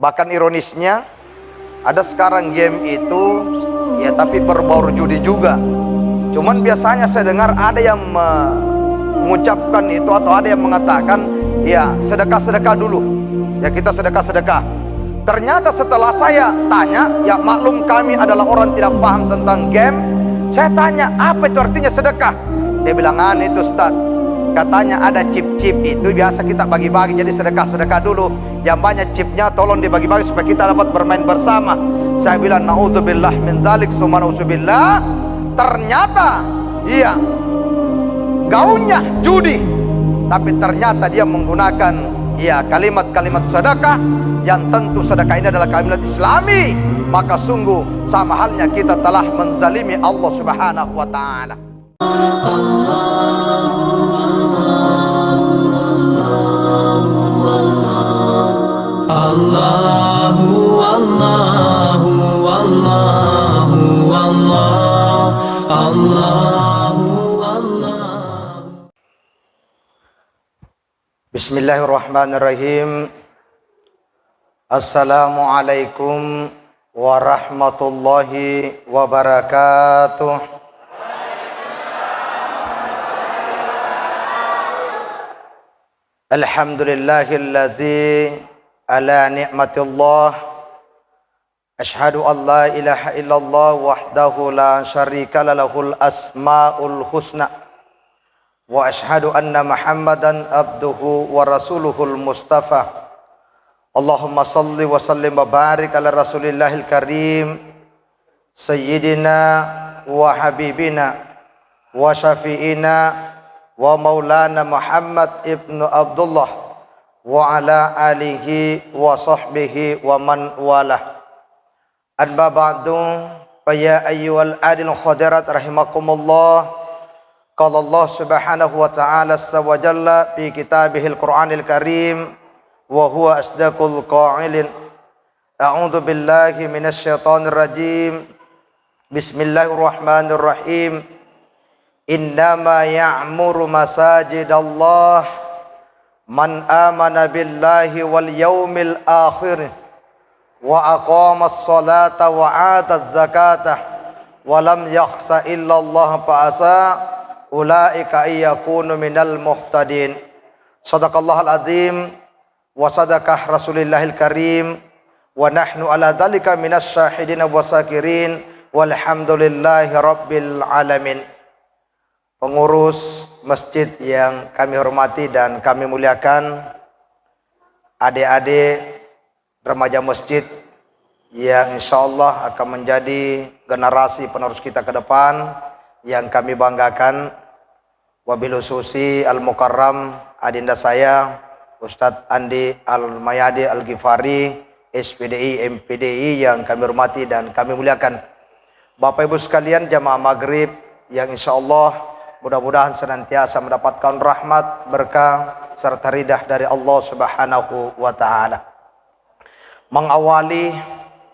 Bahkan ironisnya, ada sekarang game itu ya tapi berbau judi juga. Cuman biasanya saya dengar ada yang mengucapkan itu atau ada yang mengatakan ya sedekah-sedekah dulu, ya kita sedekah-sedekah. Ternyata setelah saya tanya, ya maklum kami adalah orang tidak paham tentang game, saya tanya apa itu artinya sedekah. Dia bilang itu Ustaz, katanya ada chip-chip itu biasa kita bagi-bagi, jadi sedekah-sedekah dulu, yang banyak chipnya tolong dibagi-bagi supaya kita dapat bermain bersama. Saya bilang naudzubillah min dzalik summa naudzubillah. Ternyata iya gaunnya judi, tapi ternyata dia menggunakan kalimat-kalimat sedekah, yang tentu sedekah ini adalah kalimat Islami. Maka sungguh sama halnya kita telah menzalimi Allah Subhanahu wa ta'ala. Bismillahirrahmanirrahim. Assalamualaikum warahmatullahi wabarakatuh. Alhamdulillahilladzi ala ni'matillah. Ashhadu an la ilaha illallah wahdahu la syarika lahul asmaul husna. Wa ashhadu anna Muhammadan abduhu wa rasuluhul mustafa. Allahumma salli wa sallim wa barik ala rasulillahil karim sayyidina wa habibina wa syafi'ina wa maulana Muhammad ibnu Abdullah wa ala alihi wa sahbihi wa man walah. Anba ba'du, fa ya ayyuhal adil khadirat rahimakumullah. Qala Allah subhanahu wa ta'ala azza wa jalla fi kitabihil Qur'anil Karim wa huwa asdaqul qa'ilin. A'udzu billahi minasy syaithanir rajim. Bismillahirrahmanirrahim. Innama ya'muru masajidallah man amana billahi wal yaumil akhir wa aqamas salata wa ataz zakata wa lam yakhsha illallah fa'asa ulaika iyakunu minal muhtadin. Sadaqallahul azim wa sadaqah rasulillahil karim wa nahnu ala dzalika minas syahidin wa syakirin walhamdulillahi rabbil alamin. Pengurus masjid yang kami hormati dan kami muliakan, adik-adik remaja masjid yang insyaallah akan menjadi generasi penerus kita ke depan yang kami banggakan, wabil khususi al-mukarram adinda saya Ustadz Andi Al-Mayadi Al-Ghifari SPDI MPDI yang kami hormati dan kami muliakan. Bapak Ibu sekalian jamaah maghrib yang insyaallah mudah-mudahan senantiasa mendapatkan rahmat, berkah serta ridha dari Allah Subhanahu wa ta'ala. Mengawali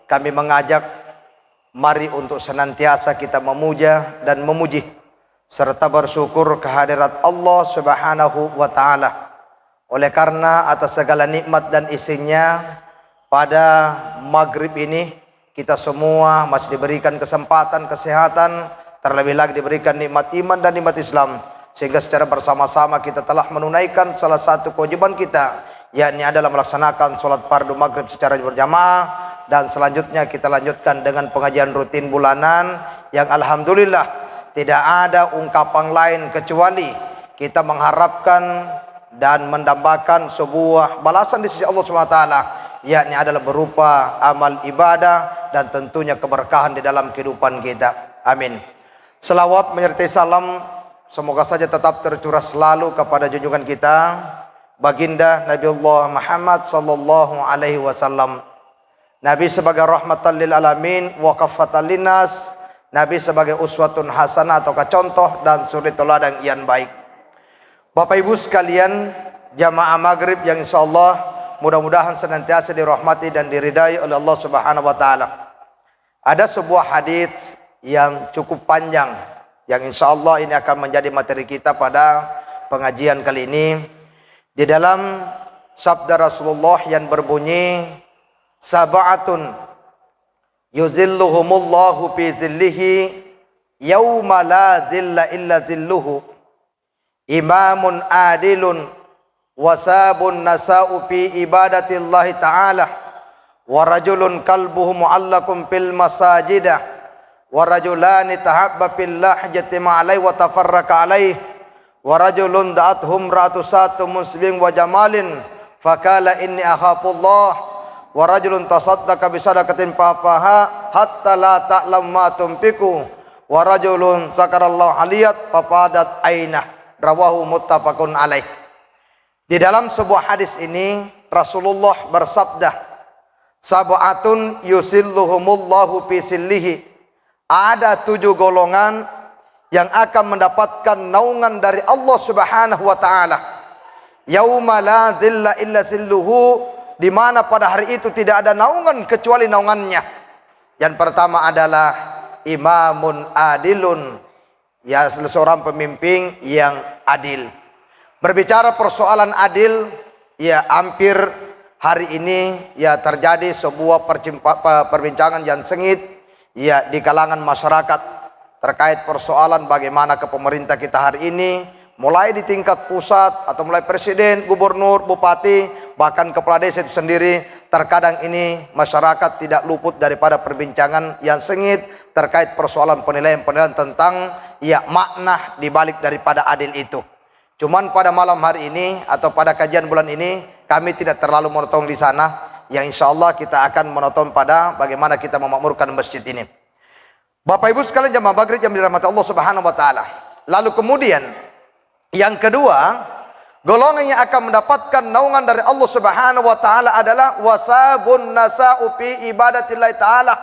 kami mengajak mari untuk senantiasa kita memuja dan memuji serta bersyukur kehadirat Allah Subhanahu wa ta'ala. Oleh karena atas segala nikmat dan isinya pada maghrib ini kita semua masih diberikan kesempatan, kesehatan, terlebih lagi diberikan nikmat iman dan nikmat Islam, sehingga secara bersama-sama kita telah menunaikan salah satu kewajiban kita, yakni adalah melaksanakan sholat fardu maghrib secara berjamaah. Dan selanjutnya kita lanjutkan dengan pengajian rutin bulanan yang alhamdulillah tidak ada ungkapan lain kecuali kita mengharapkan dan mendambakan sebuah balasan di sisi Allah SWT, yakni adalah berupa amal ibadah dan tentunya keberkahan di dalam kehidupan kita. Amin. Selawat menyertai salam semoga saja tetap tercurah selalu kepada junjungan kita baginda Nabiullah Muhammad sallallahu alaihi wasallam. Nabi sebagai rahmatan lil alamin wa kaffatan linnas, Nabi sebagai uswatun hasanah atau contoh dan suri teladan yang baik. Bapak Ibu sekalian jamaah maghrib yang insyaallah mudah-mudahan senantiasa dirahmati dan diridai oleh Allah Subhanahu wa taala. Ada sebuah hadis yang cukup panjang yang insyaallah ini akan menjadi materi kita pada pengajian kali ini. Di dalam sabda Rasulullah yang berbunyi, sab'atun yuzilluhumullahu fi zillihi yauma la zilla illa zilluhu, imamun adilun wasabun nasa'u fi ibadatillahi ta'ala, wa rajulun kalbuhu mu'allakun fil masajidah, wa rajulani tahabba fillah jatima alaihi wa tafarraka alaihi, wa rajulun da'athum ra'atusatu muslim wa jamalin fakala inni akhafullah, wa rajulun tasaddaqa bisadaqatin fafaha hatta la ta'lam ma tunfiqu, wa rajulun zakarallahu aliyat fafadat ainah. Rawahu muttafaqun alaih. Di dalam sebuah hadis ini Rasulullah bersabda, sab'atun yusilluhumullahu fi sillihi, ada 7 golongan yang akan mendapatkan naungan dari Allah Subhanahu wa taala. Yauma la dhilla illa zilluhu, di mana pada hari itu tidak ada naungan kecuali naungannya. Yang pertama adalah imamun adilun, ya seorang pemimpin yang adil. Berbicara persoalan adil, ya hampir hari ini ya terjadi sebuah perbincangan yang sengit ya di kalangan masyarakat terkait persoalan bagaimana ke pemerintah kita hari ini, mulai di tingkat pusat atau mulai presiden, gubernur, bupati, bahkan kepala desa itu sendiri. Terkadang ini masyarakat tidak luput daripada perbincangan yang sengit terkait persoalan penilaian-penilaian tentang ya makna dibalik daripada adil itu. Cuman pada malam hari ini atau pada kajian bulan ini kami tidak terlalu menonton di sana. Yang insya Allah kita akan menonton pada bagaimana kita memakmurkan masjid ini. Bapak Ibu sekalian jamaah maghrib yang dirahmati Allah Subhanahu wa taala. Lalu kemudian yang kedua, golongan yang akan mendapatkan naungan dari Allah Subhanahu wa taala adalah wasabun nasa'u fi ibadatillah taala.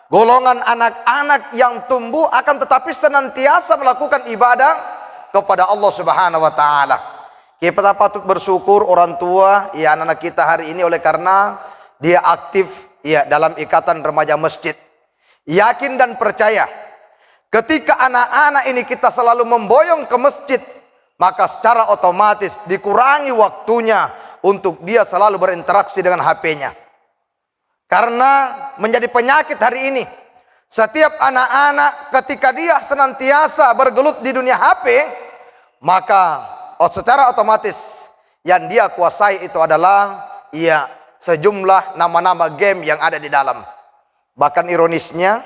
Golongan anak-anak yang tumbuh akan tetapi senantiasa melakukan ibadah kepada Allah Subhanahu wa taala. Kita patut bersyukur orang tua ya anak-anak kita hari ini oleh karena dia aktif ya dalam ikatan remaja masjid. Yakin dan percaya ketika anak-anak ini kita selalu memboyong ke masjid, maka secara otomatis dikurangi waktunya untuk dia selalu berinteraksi dengan HP-nya. Karena menjadi penyakit hari ini, setiap anak-anak ketika dia senantiasa bergelut di dunia HP, maka secara otomatis yang dia kuasai itu adalah ya sejumlah nama-nama game yang ada di dalam. Bahkan ironisnya,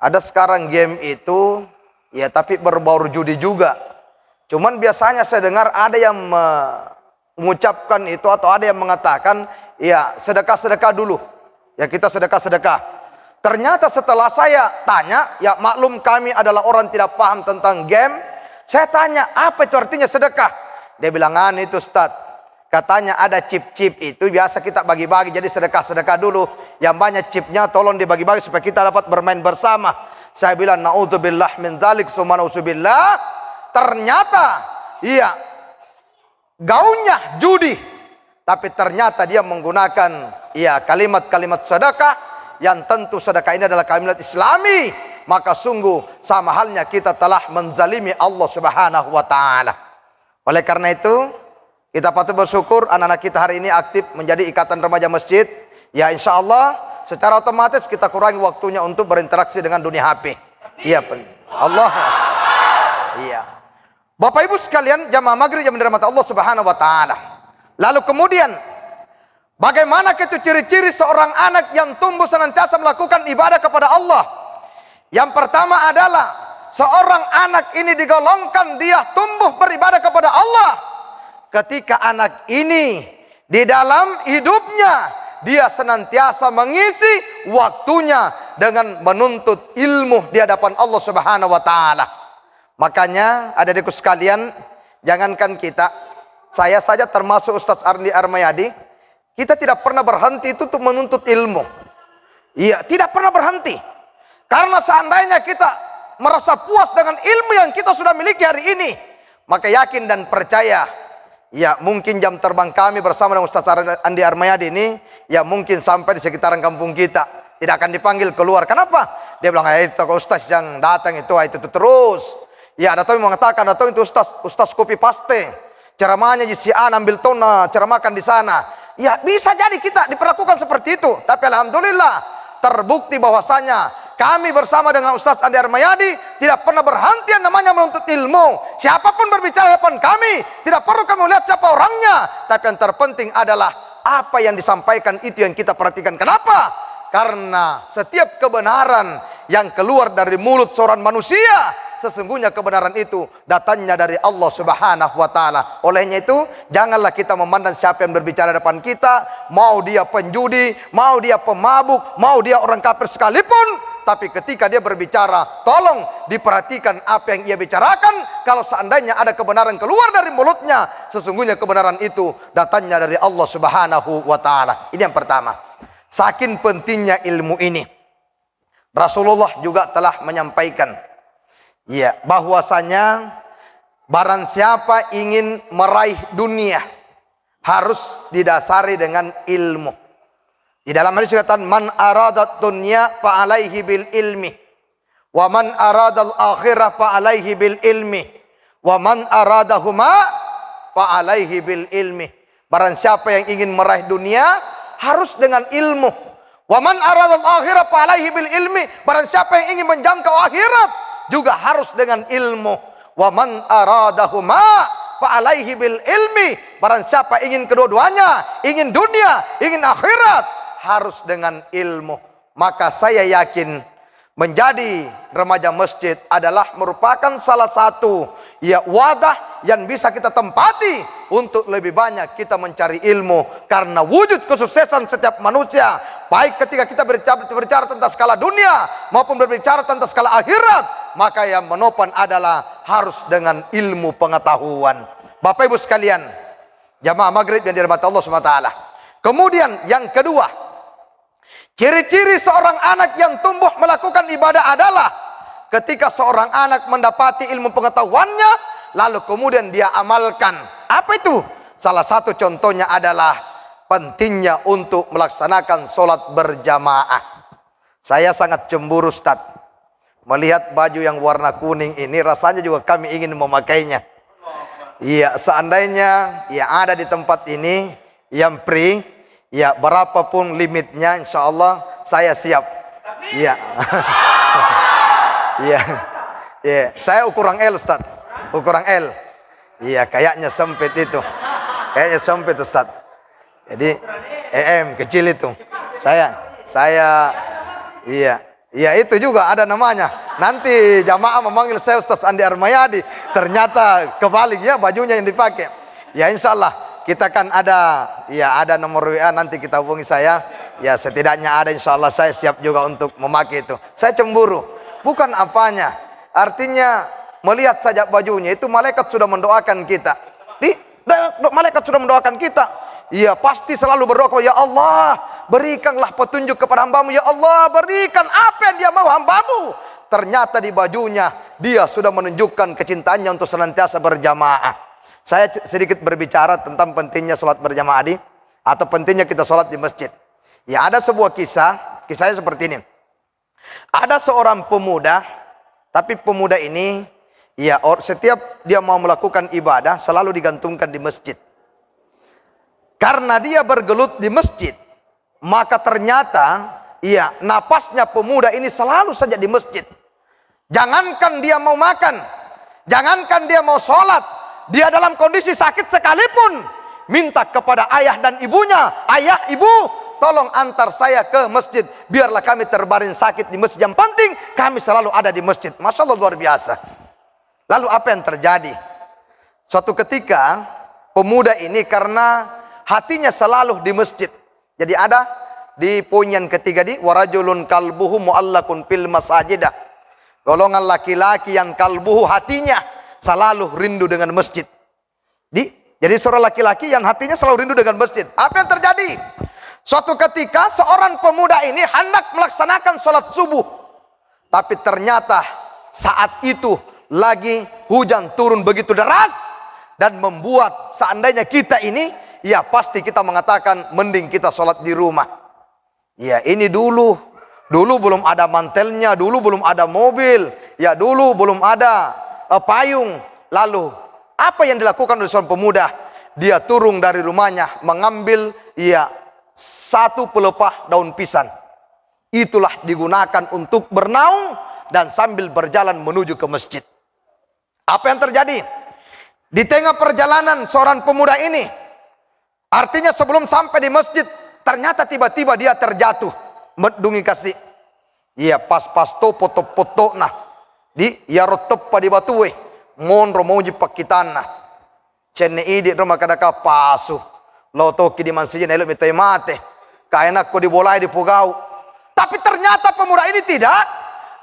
ada sekarang game itu ya tapi berbau judi juga. Cuman biasanya saya dengar ada yang mengucapkan itu atau ada yang mengatakan ya sedekah-sedekah dulu. Ya kita sedekah-sedekah. Ternyata setelah saya tanya, ya maklum kami adalah orang tidak paham tentang game. Saya tanya, apa itu artinya sedekah? Dia bilang, itu Ustaz. Katanya ada chip-chip itu biasa kita bagi-bagi. Jadi sedekah-sedekah dulu. Yang banyak chipnya tolong dibagi-bagi supaya kita dapat bermain bersama. Saya bilang, na'udzubillah min dzalik summa na'udzubillah. Ternyata, iya, gaunnya judi. Tapi ternyata dia menggunakan ya kalimat-kalimat sedekah yang tentu sedekah ini adalah kalimat Islami, maka sungguh sama halnya kita telah menzalimi Allah Subhanahu wa taala. Oleh karena itu, kita patut bersyukur anak-anak kita hari ini aktif menjadi ikatan remaja masjid. Ya insya Allah secara otomatis kita kurangi waktunya untuk berinteraksi dengan dunia HP. Iya, Allah. Iya. Bapak Ibu sekalian, jamaah maghrib yang dirahmati Allah Subhanahu wa taala. Lalu kemudian bagaimana itu ciri-ciri seorang anak yang tumbuh senantiasa melakukan ibadah kepada Allah? Yang pertama adalah seorang anak ini digolongkan dia tumbuh beribadah kepada Allah ketika anak ini di dalam hidupnya dia senantiasa mengisi waktunya dengan menuntut ilmu di hadapan Allah Subhanahu wa taala. Makanya adik-adikku sekalian, jangankan kita, saya saja termasuk Ustaz Ardi Armayadi, kita tidak pernah berhenti itu untuk menuntut ilmu. Iya, tidak pernah berhenti. Karena seandainya kita merasa puas dengan ilmu yang kita sudah miliki hari ini, maka yakin dan percaya, ya mungkin jam terbang kami bersama dengan Ustaz Andi Armayadi ini, ya mungkin sampai di sekitaran kampung kita. Tidak akan dipanggil keluar. Kenapa? Dia bilang, itu Ustaz yang datang itu terus. Ya, ada yang mengatakan, itu Ustaz kopi paste. Ceramahnya di si A ambil tona, ceramahkan di sana. Ya bisa jadi kita diperlakukan seperti itu. Tapi alhamdulillah terbukti bahwasanya kami bersama dengan Ustaz Andi Armayadi tidak pernah berhenti yang namanya menuntut ilmu. Siapapun berbicara di depan kami, tidak perlu kami lihat siapa orangnya. Tapi yang terpenting adalah apa yang disampaikan itu yang kita perhatikan. Kenapa? Karena setiap kebenaran yang keluar dari mulut seorang manusia, sesungguhnya kebenaran itu datangnya dari Allah Subhanahu wa taala. Olehnya itu, janganlah kita memandang siapa yang berbicara depan kita, mau dia penjudi, mau dia pemabuk, mau dia orang kafir sekalipun, tapi ketika dia berbicara, tolong diperhatikan apa yang ia bicarakan. Kalau seandainya ada kebenaran keluar dari mulutnya, sesungguhnya kebenaran itu datangnya dari Allah Subhanahu wa taala. Ini yang pertama. Saking pentingnya ilmu ini, Rasulullah juga telah menyampaikan, ya, bahwasanya barang siapa ingin meraih dunia harus didasari dengan ilmu. Di dalam hadis dikatakan, man aradat dunya fa alaihi bil ilmi, wa man aradal akhirah fa alaihi bil ilmi, wa man aradahuma fa alaihi bil ilmi. Barang siapa yang ingin meraih dunia harus dengan ilmu. Wa man aradal akhirah fa alaihi bil ilmi. Barang siapa yang ingin menjangkau akhirat juga harus dengan ilmu. Wa man aradahuma fa alaihi bil ilmi. Barang siapa ingin kedua-duanya, ingin dunia, ingin akhirat, harus dengan ilmu. Maka saya yakin menjadi remaja masjid adalah merupakan salah satu wadah yang bisa kita tempati untuk lebih banyak kita mencari ilmu. Karena wujud kesuksesan setiap manusia, baik ketika kita berbicara tentang skala dunia maupun berbicara tentang skala akhirat, maka yang menopang adalah harus dengan ilmu pengetahuan. Bapak Ibu sekalian, jamaah maghrib yang dirahmati Allah SWT. Kemudian yang kedua, ciri-ciri seorang anak yang tumbuh melakukan ibadah adalah ketika seorang anak mendapati ilmu pengetahuannya, lalu kemudian dia amalkan. Apa itu? Salah satu contohnya adalah pentingnya untuk melaksanakan sholat berjamaah. Saya sangat cemburu, Ustaz, melihat baju yang warna kuning ini. Rasanya juga kami ingin memakainya. Iya, seandainya ada di tempat ini yang free, berapapun limitnya, insya Allah saya siap. Iya. Iya, saya ukuran L, Ustaz. Ukuran L. Iya, kayaknya sempit itu. Kayaknya sempit, Ustaz. Jadi kecil itu. Iya itu juga ada namanya. Nanti jamaah memanggil saya Ustaz Andi Armayadi, ternyata kebalik ya bajunya yang dipakai. Ya insya Allah kita kan ada nomor WA, nanti kita hubungi saya. Ya setidaknya ada, insya Allah saya siap juga untuk memakai itu. Saya cemburu, bukan apanya. Artinya melihat saja bajunya itu malaikat sudah mendoakan kita. Malaikat sudah mendoakan kita. Iya, pasti selalu berdoa, ya Allah, berikanlah petunjuk kepada hambamu. Ya Allah, berikan apa yang dia mau hambamu. Ternyata di bajunya dia sudah menunjukkan kecintaannya untuk senantiasa berjamaah. Saya sedikit berbicara tentang pentingnya sholat berjamaah atau pentingnya kita sholat di masjid. Ya, ada sebuah kisahnya seperti ini. Ada seorang pemuda, tapi pemuda ini setiap dia mau melakukan ibadah selalu digantungkan di masjid. Karena dia bergelut di masjid, maka ternyata napasnya pemuda ini selalu saja di masjid. Jangankan dia mau makan, jangankan dia mau sholat, dia dalam kondisi sakit sekalipun minta kepada ayah dan ibunya, ayah, ibu, tolong antar saya ke masjid, biarlah kami terbaring sakit di masjid, yang penting kami selalu ada di masjid. Masya Allah, luar biasa. Lalu apa yang terjadi? Suatu ketika pemuda ini karena hatinya selalu di masjid, jadi ada di poin yang ketiga warajulun kalbuhu muallakun fil masajidah, golongan laki-laki yang kalbuhu hatinya selalu rindu dengan masjid. Jadi seorang laki-laki yang hatinya selalu rindu dengan masjid. Apa yang terjadi? Suatu ketika seorang pemuda ini hendak melaksanakan sholat subuh, tapi ternyata saat itu lagi hujan turun begitu deras dan membuat seandainya kita ini, pasti kita mengatakan mending kita sholat di rumah. Ini dulu belum ada mantelnya, dulu belum ada mobil, dulu belum ada payung. Lalu apa yang dilakukan oleh seorang pemuda? dia turun dari rumahnya mengambil satu pelepah daun pisang. Itulah digunakan untuk bernaung dan sambil berjalan menuju ke masjid. Apa yang terjadi? Di tengah perjalanan seorang pemuda ini, artinya sebelum sampai di masjid, ternyata tiba-tiba dia terjatuh. Medungi kasih. Iya pas-pas to foto-foto nah. Dia rotep di batuwe. Monro mau jipak kitana. Cenne idi rumah kadaka pasu. Lo toki di masjid elok mitai mate. Kaenak ko dibolai di pugau. Tapi ternyata pemuda ini tidak.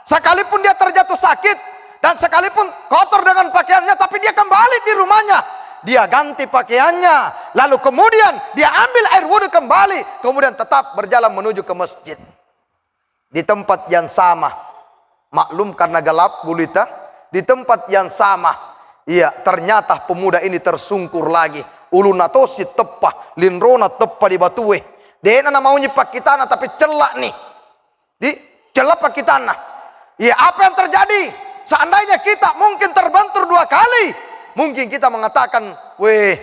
Sekalipun dia terjatuh sakit dan sekalipun kotor dengan pakaiannya, tapi dia kembali di rumahnya. Dia ganti pakaiannya, lalu kemudian dia ambil air wudhu kembali, kemudian tetap berjalan menuju ke masjid. Di tempat yang sama, maklum karena gelap gulita, di tempat yang sama, ternyata pemuda ini tersungkur lagi. Uluna tosi tepah, linrona tepah di batuwe. Dia mau nyipak kitana tapi celak nih. Di celak pak kitana. Apa yang terjadi? Seandainya kita mungkin terbentur 2 kali, mungkin kita mengatakan, weh,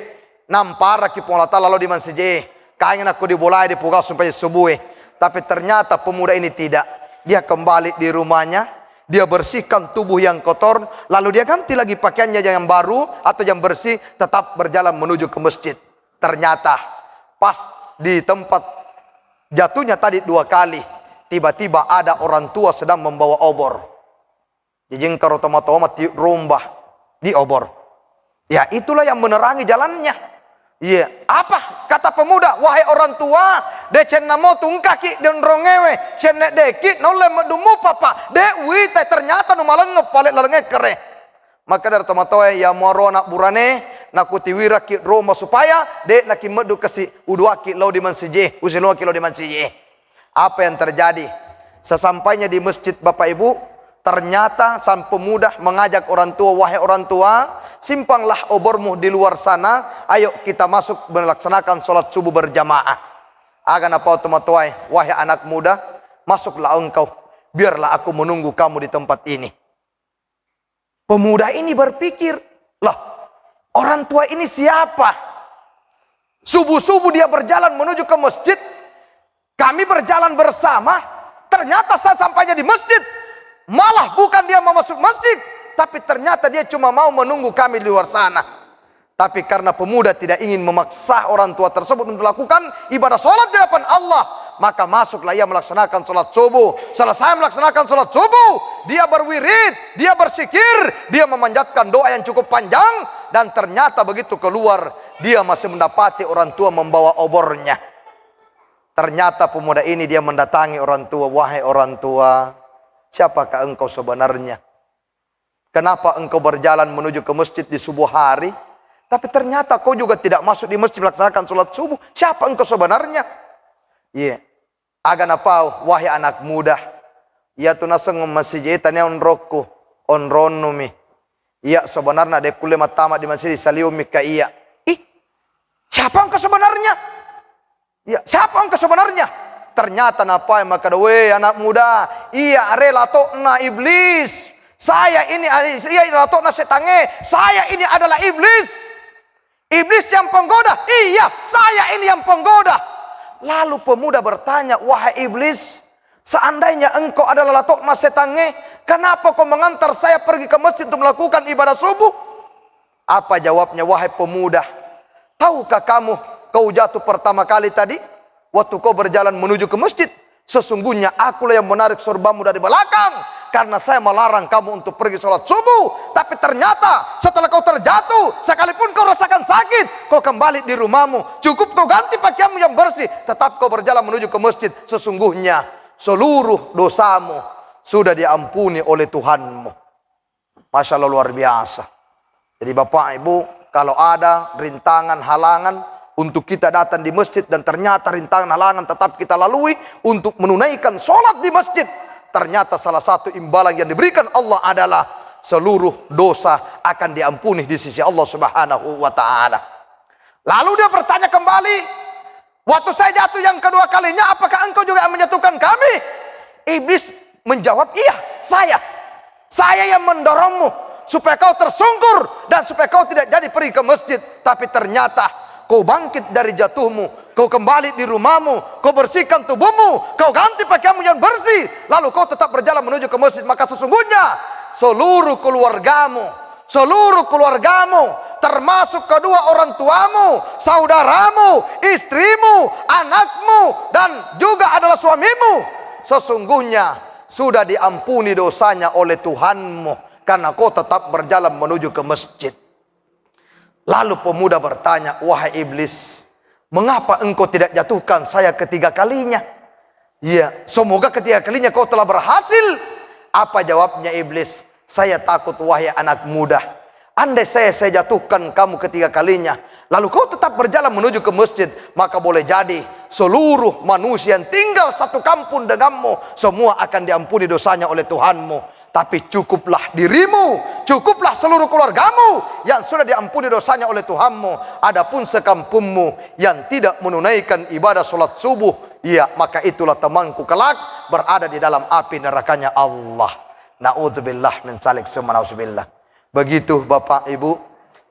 nampara ki Allah Ta'ala lalu di masjid, kain aku dibolai di pugau supaya subuh. Tapi ternyata pemuda ini tidak. Dia kembali di rumahnya, dia bersihkan tubuh yang kotor, lalu dia ganti lagi pakaiannya yang baru atau yang bersih, tetap berjalan menuju ke masjid. Ternyata pas di tempat jatuhnya tadi 2 kali, tiba-tiba ada orang tua sedang membawa obor. Dijengkar otomat-omat di rombah di obor. Itulah yang menerangi jalannya. Apa kata pemuda? Wahai orang tua, decen namo tungkaki dan rongewe, cenek deki nole medumu papa, dewi ternyata numalan ngepalik lalenge kere. Maka dari tomatoe ya moro nak burane, nakuti wiraki Roma supaya dek naki medu kasi uduaki lau di masjid, usiluaki lau di masjid. Apa yang terjadi? Sesampainya di masjid Bapak Ibu, ternyata sang pemuda mengajak orang tua, wahai orang tua, simpanglah obormu di luar sana, ayo kita masuk melaksanakan sholat subuh berjamaah. Agan apa otomatuai, wahai anak muda, masuklah engkau, biarlah aku menunggu kamu di tempat ini. Pemuda ini berpikir, lah orang tua ini siapa? Subuh-subuh dia berjalan menuju ke masjid, kami berjalan bersama, ternyata saat sampainya di masjid, malah bukan dia mau masuk masjid, tapi ternyata dia cuma mau menunggu kami di luar sana. Tapi karena pemuda tidak ingin memaksa orang tua tersebut untuk melakukan ibadah sholat di hadapan Allah, maka masuklah ia melaksanakan sholat subuh. Selesai melaksanakan sholat subuh, dia berwirid, dia bersikir, dia memanjatkan doa yang cukup panjang, dan ternyata begitu keluar, dia masih mendapati orang tua membawa obornya. Ternyata pemuda ini dia mendatangi orang tua, wahai orang tua, siapakah engkau sebenarnya? Kenapa engkau berjalan menuju ke masjid di subuh hari, tapi ternyata kau juga tidak masuk di masjid melaksanakan sholat subuh? Siapa engkau sebenarnya? Agan apa, wahai anak muda, tunaseng masjid tanya onrokku, onronumi. Sebenarnya dek kulema tamat di masjid saliumi ka iya. Siapa engkau sebenarnya? Siapa engkau sebenarnya? Ternyata napai maka we anak muda, rela tokna iblis. Saya ini rela tokna setange. Saya ini adalah iblis. Iblis yang penggoda. Iya, saya ini yang penggoda. Lalu pemuda bertanya, wahai iblis, seandainya engkau adalah tokna setange, kenapa kau mengantar saya pergi ke masjid untuk melakukan ibadah subuh? Apa jawabnya, wahai pemuda? Tahukah kamu, kau jatuh pertama kali tadi waktu kau berjalan menuju ke masjid, sesungguhnya akulah yang menarik sorbamu dari belakang karena saya melarang kamu untuk pergi sholat subuh. Tapi ternyata setelah kau terjatuh, sekalipun kau rasakan sakit, kau kembali di rumahmu, cukup kau ganti pakaianmu yang bersih, tetap kau berjalan menuju ke masjid. Sesungguhnya seluruh dosamu sudah diampuni oleh Tuhanmu. Masya Allah, luar biasa. Jadi Bapak Ibu, kalau ada rintangan, halangan untuk kita datang di masjid, dan ternyata rintangan halangan tetap kita lalui untuk menunaikan sholat di masjid, ternyata salah satu imbalan yang diberikan Allah adalah seluruh dosa akan diampuni di sisi Allah Subhanahu wa ta'ala. Lalu dia bertanya kembali, waktu saya jatuh yang kedua kalinya, apakah engkau juga menjatuhkan kami? Iblis menjawab, iya, saya yang mendorongmu supaya kau tersungkur dan supaya kau tidak jadi pergi ke masjid, tapi ternyata kau bangkit dari jatuhmu, kau kembali di rumahmu, kau bersihkan tubuhmu, kau ganti pakaianmu yang bersih, lalu kau tetap berjalan menuju ke masjid, maka sesungguhnya seluruh keluargamu, termasuk kedua orang tuamu, saudaramu, istrimu, anakmu, dan juga adalah suamimu, sesungguhnya sudah diampuni dosanya oleh Tuhanmu, karena kau tetap berjalan menuju ke masjid. Lalu pemuda bertanya, wahai iblis, mengapa engkau tidak jatuhkan saya ketiga kalinya? Ya, semoga ketiga kalinya kau telah berhasil. Apa jawabnya iblis? Saya takut wahai anak muda, andai saya jatuhkan kamu ketiga kalinya, lalu kau tetap berjalan menuju ke masjid, maka boleh jadi seluruh manusia yang tinggal satu kampung denganmu semua akan diampuni dosanya oleh Tuhanmu. Tapi cukuplah dirimu, cukuplah seluruh keluargamu yang sudah diampuni dosanya oleh Tuhanmu. Adapun sekampungmu yang tidak menunaikan ibadah sholat subuh, ya maka itulah temanku kelak berada di dalam api nerakanya Allah. Na'udzubillah min salik summa na'udzubillah. Begitu Bapak Ibu.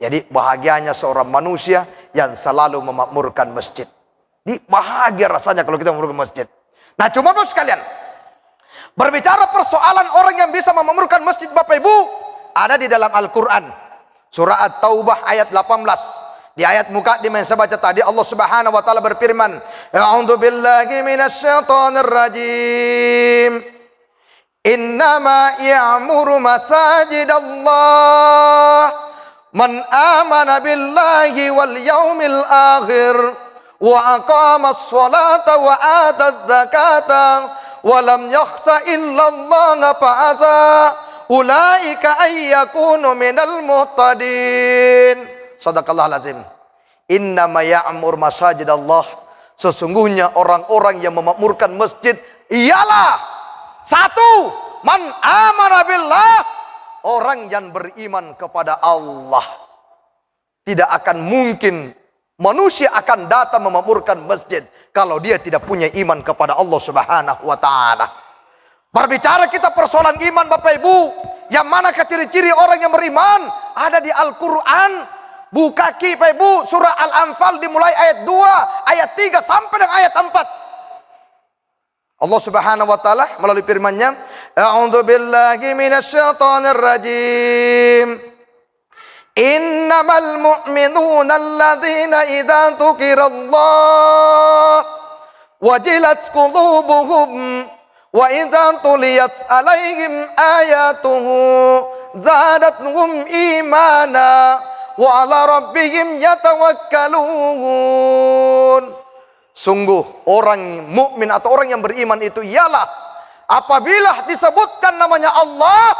Jadi bahagianya seorang manusia yang selalu memakmurkan masjid. Di bahagia rasanya kalau kita memakmurkan masjid. Nah, cuma Bapak sekalian, berbicara persoalan orang yang bisa memakmurkan masjid Bapak Ibu, ada di dalam Al-Quran. Surah At-Taubah ayat 18. Di ayat muqaddimah yang saya baca tadi, Allah Subhanahu wa taala berfirman, "A'udzu billahi minasyaitonir rajim. Innama ya'muru masajidallah man amana billahi wal yaumil akhir wa aqamas sholata wa ataz zakata wa lam yakhsha illa Allah fa'asa ulaika ayyakunu minal muhtadin." Sadaqallahul azim. Innama ya'mur masajidallah, sesungguhnya orang-orang yang memakmurkan masjid ialah satu, man amana billah, orang yang beriman kepada Allah. Tidak akan mungkin manusia akan datang memakmurkan masjid kalau dia tidak punya iman kepada Allah Subhanahu wa taala. Berbicara kita persoalan iman Bapak Ibu, yang mana ciri-ciri orang yang beriman ada di Al-Qur'an. Buka Bapak Ibu surah Al-Anfal dimulai ayat 2, ayat 3 sampai dengan ayat 4. Allah Subhanahu wa taala melalui firman-Nya, "A'udzu billahi minasyaitonir rajim. Innamal mu'minuna alladzina idza dzukirallah wajilat qulubuhum wa idza tuliyat 'alaihim ayatuhu zadatuhum imana wa 'ala rabbihim yatawakkalun." Sungguh orang mukmin atau orang yang beriman itu ialah apabila disebutkan namanya Allah,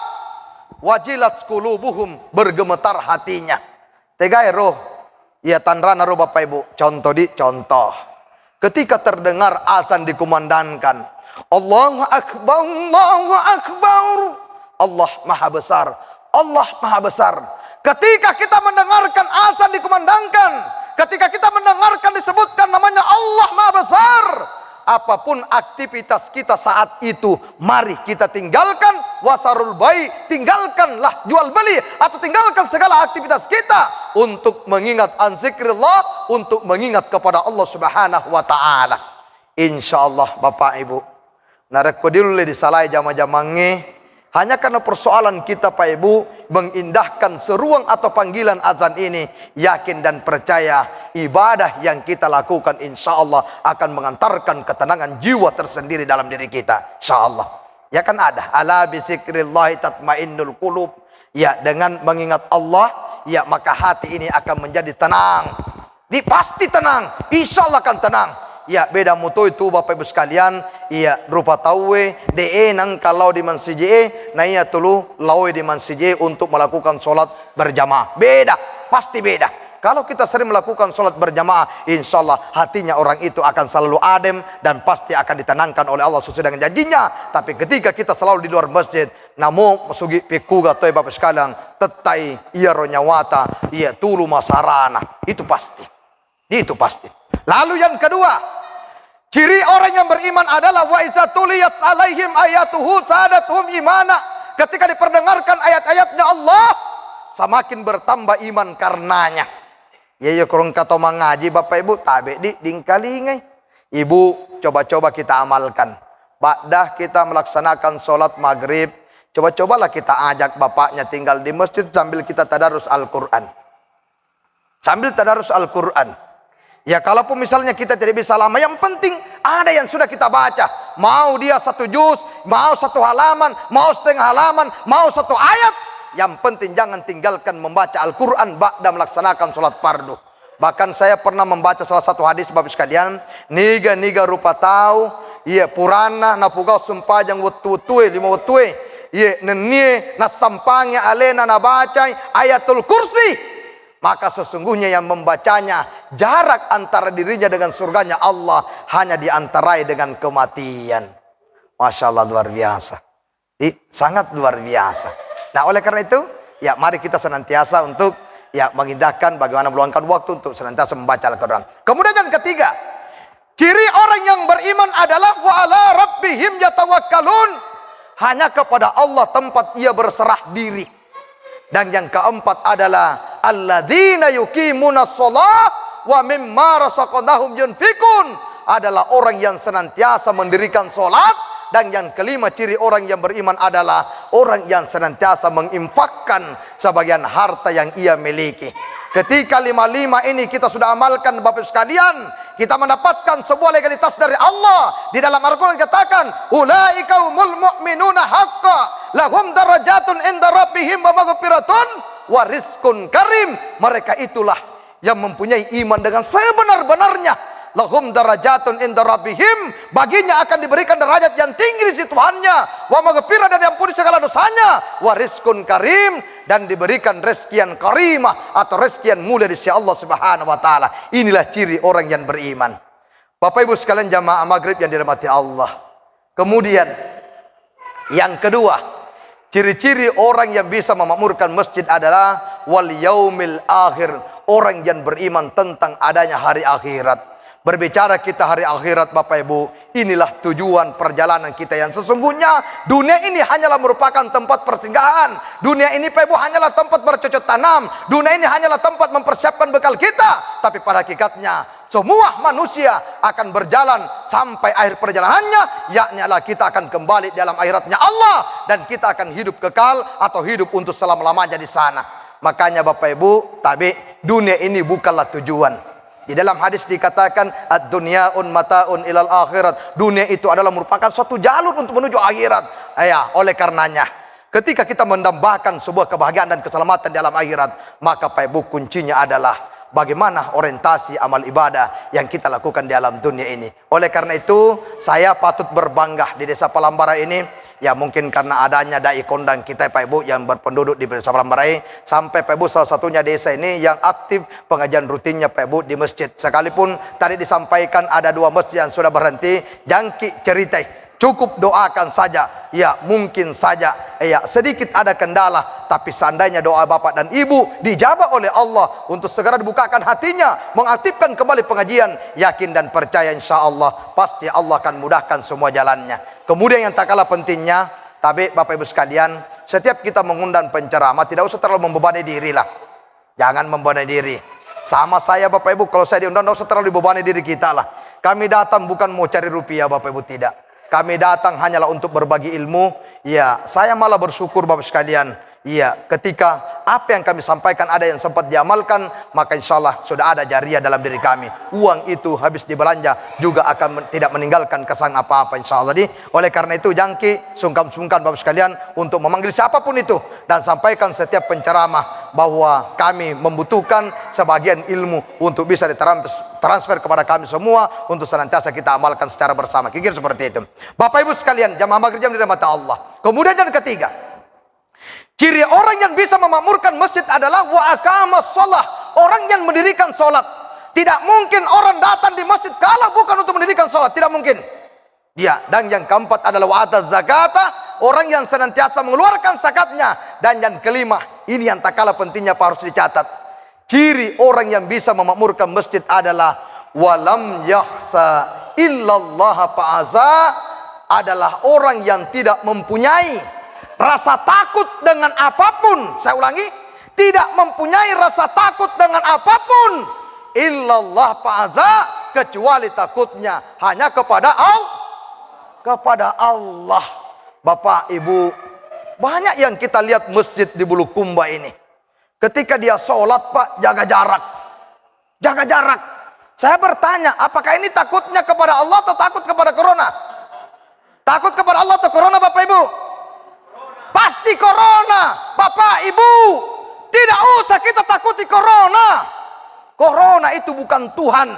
wajilat qulubuhum, bergemetar hatinya. Tegai roh, ya tanrana roh Bapak Ibu. Contoh. Ketika terdengar azan dikumandangkan, Allahu Akbar, Allahu Akbar, Allah Maha Besar, Allah Maha Besar. Ketika kita mendengarkan azan dikumandangkan, ketika kita mendengarkan disebutkan namanya Allah Maha Besar, apapun aktivitas kita saat itu, mari kita tinggalkan wasarul bai, tinggalkanlah jual beli atau tinggalkan segala aktivitas kita untuk mengingat an zikrillah, untuk mengingat kepada Allah Subhanahu wa taala. Insyaallah Bapak Ibu, narek kodilule disalai jama-jamange. Hanya karena persoalan kita Pak Ibu mengindahkan seruan atau panggilan azan ini, yakin dan percaya ibadah yang kita lakukan insya Allah akan mengantarkan ketenangan jiwa tersendiri dalam diri kita, insya Allah. Ya kan ada, ala bizikrillahi tatmainnul qulub. Ya, dengan mengingat Allah, ya maka hati ini akan menjadi tenang. Pasti tenang, insya Allah akan tenang. Ya, beda mutu itu Bapak Ibu sekalian. Ya, rupa tawe de nang kalau di mansije na iya tulu lawe di mansije untuk melakukan sholat berjamaah. Beda, pasti beda. Kalau kita sering melakukan sholat berjamaah, insya Allah hatinya orang itu akan selalu adem dan pasti akan ditenangkan oleh Allah sesuai dengan janjinya. Tapi ketika kita selalu di luar masjid, namo masugi pikuga toy Bapak sekalian, tetai iya ronyawata, iya tulu masarana. Itu pasti. Itu pasti. Lalu yang kedua, ciri orang yang beriman adalah wa iza tuliyat alaihim ayatuhu sadatuhum imana. ketika diperdengarkan ayat-ayatnya Allah, semakin bertambah iman karenanya. Ya kurang kata mengaji Bapak Ibu, tabe di dingkalingai. Ibu, coba-coba kita amalkan. Ba'dah kita melaksanakan sholat maghrib, coba-cobalah kita ajak bapaknya tinggal di masjid sambil kita tadarus Al-Quran. Sambil tadarus Al-Quran. Ya kalaupun misalnya kita tidak bisa lama, yang penting ada yang sudah kita baca. Mau dia 1 juz, mau 1 halaman, mau setengah halaman, mau 1 ayat. Yang penting jangan tinggalkan membaca Al-Quran ba'da melaksanakan sholat fardu. Bahkan saya pernah membaca salah satu hadis Bapak sekalian, niga rupa tahu, iya purana na pugau sumpajang wetu-wetue 5 wetue, iya nenie na sampangnya alena na bacai ayatul kursi. Maka sesungguhnya yang membacanya, jarak antara dirinya dengan surganya Allah hanya diantarai dengan kematian. Masya Allah, luar biasa. Sangat luar biasa. Nah oleh karena itu, ya mari kita senantiasa untuk ya mengindahkan bagaimana meluangkan waktu untuk senantiasa membaca Al-Quran. Kemudian yang ketiga, ciri orang yang beriman adalah wa ala rabbihim yatawakkalun. Hanya kepada Allah tempat ia berserah diri. Dan yang keempat adalah alladzina yuqimunas shalah wa mimma razaqnahum yunfikun, adalah orang yang senantiasa mendirikan salat. Dan yang kelima, ciri orang yang beriman adalah orang yang senantiasa menginfakkan sebagian harta yang ia miliki. Ketika 5 ini kita sudah amalkan Bapak sekalian, kita mendapatkan sebuah legalitas dari Allah. Di dalam Al-Quran dikatakan, ulaika humul mu'minuna haqqa lahum darajatun inda rabbihim wa maghfiratun wa rizqun karim. Mereka itulah yang mempunyai iman dengan sebenar-benarnya. Lahum darajatun inda rabbihim, baginya akan diberikan derajat yang tinggi di sisi Tuhannya, wa maghfirah, dan diampuni segala dosanya, wa rizqun karim, dan diberikan rezekian karimah atau rezekian mulia di sisi Allah Subhanahu wa taala. Inilah ciri orang yang beriman. Bapak Ibu sekalian jamaah maghrib yang dirahmati Allah. Kemudian yang kedua, ciri-ciri orang yang bisa memakmurkan masjid adalah wal yaumil akhir, orang yang beriman tentang adanya hari akhirat. Berbicara kita hari akhirat Bapak Ibu, inilah tujuan perjalanan kita yang sesungguhnya. Dunia ini hanyalah merupakan tempat persinggahan. Dunia ini Bapak Ibu hanyalah tempat bercocok tanam. Dunia ini hanyalah tempat mempersiapkan bekal kita. Tapi pada hakikatnya semua manusia akan berjalan sampai akhir perjalanannya, yakni adalah kita akan kembali dalam akhiratnya Allah, dan kita akan hidup kekal atau hidup untuk selama-lamanya di sana. Makanya Bapak Ibu, tapi dunia ini bukanlah tujuan. Di dalam hadis dikatakan ad-dunya'un mata'un ilal akhirat. Dunia itu adalah merupakan suatu jalur untuk menuju akhirat. Ya, oleh karenanya ketika kita mendambakan sebuah kebahagiaan dan keselamatan dalam akhirat, maka Pak Ibu kuncinya adalah bagaimana orientasi amal ibadah yang kita lakukan di alam dunia ini. Oleh karena itu, saya patut berbangga di Desa Palambara ini. Ya mungkin karena adanya dai kondang kita Pak Ibu yang berpenduduk di Desa Palambara, sampai Pak Ibu salah satunya desa ini yang aktif pengajian rutinnya Pak Ibu di masjid. Sekalipun tadi disampaikan ada 2 masjid yang sudah berhenti, jangki cerita. Cukup doakan saja. Ya mungkin saja ya sedikit ada kendala, tapi seandainya doa bapak dan ibu dijabah oleh Allah untuk segera dibukakan hatinya, mengaktifkan kembali pengajian, yakin dan percaya insya Allah pasti Allah akan mudahkan semua jalannya. Kemudian yang tak kalah pentingnya, tapi Bapak Ibu sekalian, setiap kita mengundang penceramah tidak usah terlalu membebani diri lah. Jangan membebani diri. Sama saya Bapak Ibu, kalau saya diundang tidak usah terlalu dibebani diri kita lah. Kami datang bukan mau cari rupiah Bapak Ibu, tidak. Kami datang hanyalah untuk berbagi ilmu. Ya, saya malah bersyukur Bapak sekalian. Ya, ketika apa yang kami sampaikan ada yang sempat diamalkan, maka insya Allah sudah ada jariah dalam diri kami. Uang itu habis dibelanja juga akan tidak meninggalkan kesan apa-apa insya Allah. Oleh karena itu jangki sungkan-sungkan Bapak sekalian untuk memanggil siapapun itu dan sampaikan setiap penceramah bahwa kami membutuhkan sebagian ilmu untuk bisa ditransfer kepada kami semua untuk senantiasa kita amalkan secara bersama. Kira-kira seperti itu. Bapak Ibu sekalian, jamaah maghrib yang dirahmati Allah. Kemudian yang ketiga, ciri orang yang bisa memakmurkan masjid adalah wa aqamas shalah, orang yang mendirikan salat. Tidak mungkin orang datang di masjid kalau bukan untuk mendirikan salat, tidak mungkin. Dia. Dan yang keempat adalah wa ataz zakata, orang yang senantiasa mengeluarkan zakatnya. Dan yang kelima, ini yang tak kalah pentingnya Pak, harus dicatat. Ciri orang yang bisa memakmurkan masjid adalah walam yakhsa illallah fa'aza, adalah orang yang tidak mempunyai rasa takut dengan apapun. Saya ulangi, tidak mempunyai rasa takut dengan apapun illallah ta'ala, kecuali takutnya hanya kepada Allah. Bapak Ibu, banyak yang kita lihat masjid di Bulukumba ini, ketika dia sholat Pak, jaga jarak. Saya bertanya, apakah ini takutnya kepada Allah atau takut kepada corona? Takut kepada Allah atau corona, Bapak Ibu? Pasti corona, Bapak Ibu. Tidak usah kita takuti corona. Corona itu bukan Tuhan,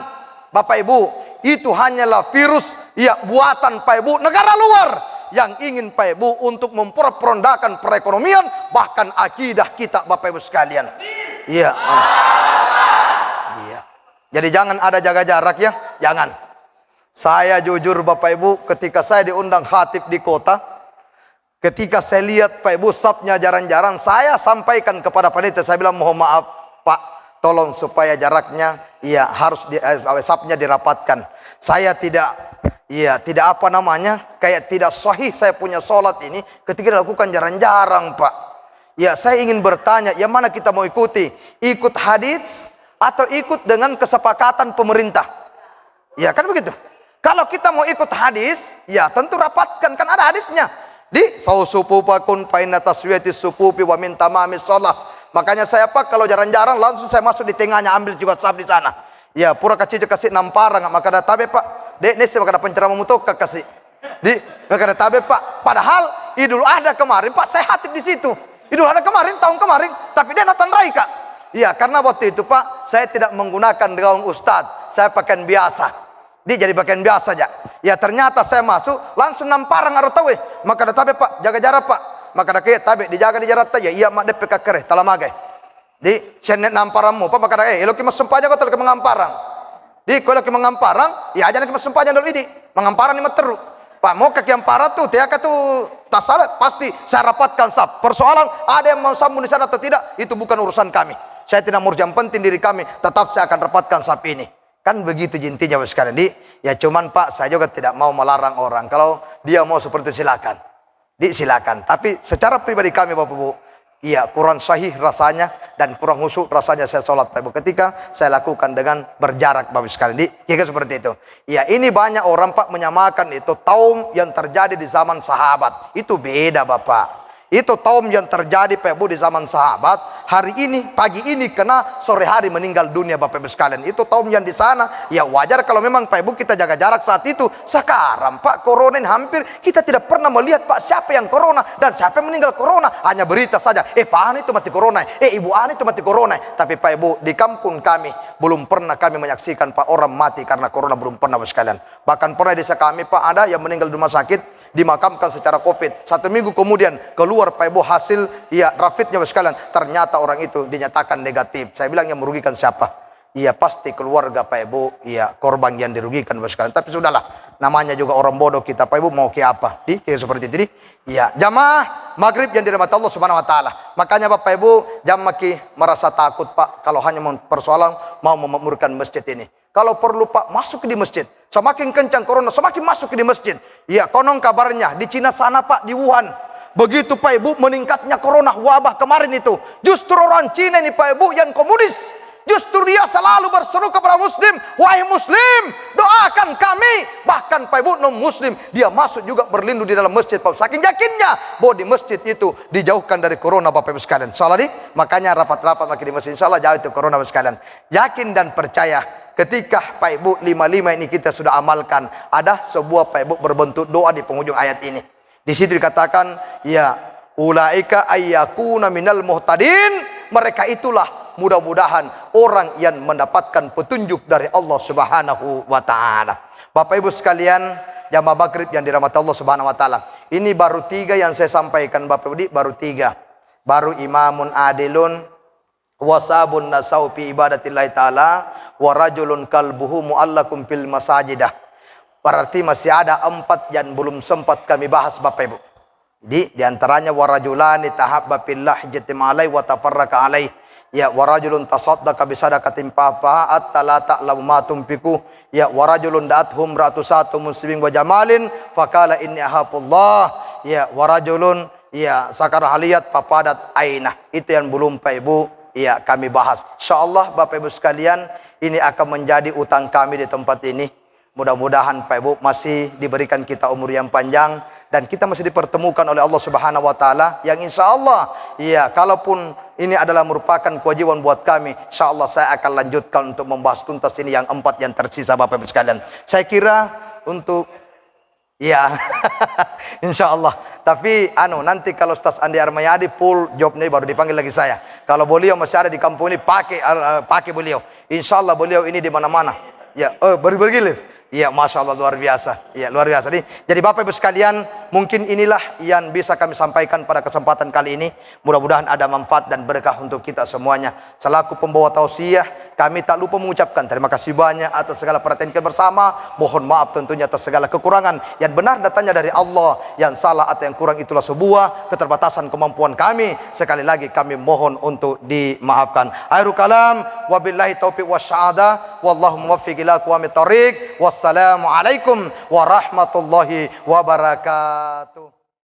Bapak Ibu. Itu hanyalah virus, ya, buatan Pak Ibu negara luar yang ingin Pak Ibu untuk memperondakan perekonomian, bahkan akidah kita, Bapak Ibu sekalian. Iya. Iya. Jadi jangan ada jaga jarak ya, jangan. Saya jujur Bapak Ibu, ketika saya diundang khatib di kota, ketika saya lihat Pak Ibu sapnya jarang-jarang, saya sampaikan kepada panitia, saya bilang mohon maaf Pak, tolong supaya jaraknya ya harus sapnya dirapatkan. Saya tidak apa namanya, kayak tidak sahih saya punya sholat ini ketika dilakukan jarang-jarang Pak. Ya, saya ingin bertanya, yang mana kita mau ikuti? Ikut hadits atau ikut dengan kesepakatan pemerintah? Ya kan begitu. Kalau kita mau ikut hadis, ya tentu rapatkan, kan ada hadisnya. Di sausupupakun fainna taswiyatis supupi wa min tamamis shalah. Makanya saya Pak kalau jarang-jarang langsung saya masuk di tengahnya, ambil juga sab di sana. Ya pura kecil kasih namparang, maka ada tabe Pak. Dek nesi maka ada penceramah mutok kasih. Di maka ada tabe Pak. Padahal Idul Adha kemarin Pak saya hatib di situ. Idul Adha kemarin, tahun kemarin, tapi dia natan rai Kak. Iya, karena waktu itu Pak saya tidak menggunakan gaun ustadz, saya pakaian biasa. Dia jadi pakaian biasa aja. Ya ternyata saya masuk langsung namparang aru tawe. Maka ada tabe Pak, jaga jarak Pak. Maka ada kaya tabe dijaga di jarak aja. Iya mak dep kere talamage. Di senet namparanmu Pak, maka ada elo ki masempaja kau ke mengamparang. Di kalau ki mengamparang, ya aja ki masempaja dulu ini. Mengamparang ni materu. Pak mau ke kiampara tuh, tiaka tuh tak salah pasti saya rapatkan sab. Persoalan ada yang mau sambung di sana atau tidak, itu bukan urusan kami. Saya tidak mau, yang penting diri kami, tetap saya akan rapatkan sab ini. Kan begitu intinya sekalian. Ya cuman Pak saya juga tidak mau melarang orang. Kalau dia mau seperti itu silakan. Silakan. Tapi secara pribadi kami Bapak Ibu, iya kurang sahih rasanya dan kurang khusyuk rasanya saya sholat Bapak Ibu ketika saya lakukan dengan berjarak Bapak Ibu sekalian. Kira seperti itu. Ya ini banyak orang Pak menyamakan itu taum yang terjadi di zaman sahabat. Itu beda Bapak. Itu taum yang terjadi Pak Ibu di zaman sahabat. Hari ini, pagi ini kena, sore hari meninggal dunia Bapak Ibu sekalian. Itu taum yang di sana. Ya wajar kalau memang Pak Ibu kita jaga jarak saat itu. Sekarang Pak corona ini hampir kita tidak pernah melihat Pak siapa yang corona dan siapa yang meninggal corona. Hanya berita saja. Pak Ani itu mati corona. Ibu Ani itu mati corona. Tapi Pak Ibu di kampung kami belum pernah kami menyaksikan Pak orang mati karena corona, belum pernah Bapak sekalian. Bahkan pernah di desa kami Pak ada yang meninggal di rumah sakit, dimakamkan secara COVID. 1 minggu kemudian keluar Pak Ibu hasil ya rapidnya sekalian, ternyata orang itu dinyatakan negatif. Saya bilang yang merugikan siapa? Iya pasti keluarga Pak Ibu, iya korban yang dirugikan sekalian. Tapi sudahlah, namanya juga orang bodoh kita Pak Ibu, mau ke apa? Seperti itu. Iya, jamaah maghrib yang dirahmati Allah Subhanahu wa taala. Makanya Bapak Ibu jangan merasa takut Pak kalau hanya persoalan mau memakmurkan masjid ini. Kalau perlu Pak masuk di masjid. Semakin kencang corona semakin masuk di masjid. Iya, konon kabarnya di Cina sana Pak, di Wuhan. Begitu Pak Ibu meningkatnya corona wabah kemarin itu, justru orang Cina ini Pak Ibu yang komunis, justru dia selalu berseru kepada muslim, wahai muslim doakan kami. Bahkan Pak Ibu non muslim dia masuk juga berlindung di dalam masjid Pak, saking yakinnya bahwa di masjid itu dijauhkan dari corona Bapak Ibu sekalian. Insyaallah makanya rapat-rapat makin di masjid, insyaallah jauh itu corona Bapak sekalian. Yakin dan percaya ketika Pak Ibu 55 ini kita sudah amalkan, ada sebuah Pak Ibu berbentuk doa di penghujung ayat ini. Di situ dikatakan, ya ulaika ayyakuna minal muhtadin. Mereka itulah mudah-mudahan orang yang mendapatkan petunjuk dari Allah Subhanahu wa taala. Bapak Ibu sekalian, jamaah maghrib yang dirahmati Allah Subhanahu wa taala. Ini baru 3 yang saya sampaikan Bapak Ibu, baru 3. Baru imamun adilun wasabun nasau fi ibadatillahi taala wa rajulun kalbuhu muallakum fil masajidah. Berarti masih ada 4 yang belum sempat kami bahas Bapak Ibu. Di antaranya warajulani tahabba fillah jatim alai wa tafarraqa alai. Ya warajulun tasaddaqa bi sadaqatin fa'at la ta'lamu ma tunfiqu. Ya warajulun da'athum ratusatu muslimin wa jamalin faqala inni ahafullah. Ya warajulun ya sakar haliyat papadat ainah. Itu yang belum Pak Ibu ya kami bahas. Insyaallah Bapak Ibu sekalian, ini akan menjadi utang kami di tempat ini. Mudah-mudahan Pak Ibu masih diberikan kita umur yang panjang dan kita masih dipertemukan oleh Allah Subhanahu wa taala yang insyaallah ya kalaupun ini adalah merupakan kewajiban buat kami, insyaallah saya akan lanjutkan untuk membahas tuntas ini yang 4 yang tersisa Bapak Ibu sekalian. Saya kira untuk ya insyaallah. Tapi nanti kalau Ustaz Andi Armayadi full jobnya baru dipanggil lagi saya. Kalau beliau masih ada di kampung ini pakai beliau. Insyaallah beliau ini di mana-mana. Ya, bergilir. Iya, Masya Allah luar biasa. Iya, luar biasa. Jadi Bapak Ibu sekalian, mungkin inilah yang bisa kami sampaikan pada kesempatan kali ini. Mudah-mudahan ada manfaat dan berkah untuk kita semuanya. Selaku pembawa tausiah, kami tak lupa mengucapkan terima kasih banyak atas segala perhatian kita bersama. Mohon maaf tentunya atas segala kekurangan. Yang benar datangnya dari Allah, yang salah atau yang kurang itulah sebuah keterbatasan kemampuan kami. Sekali lagi kami mohon untuk dimaafkan. Akhirul kalam, wabillahi taufiq wasya'adah, wallahu muwaffiq ila aqwamit thoriq. Wassalamualaikum warahmatullahi wabarakatuh.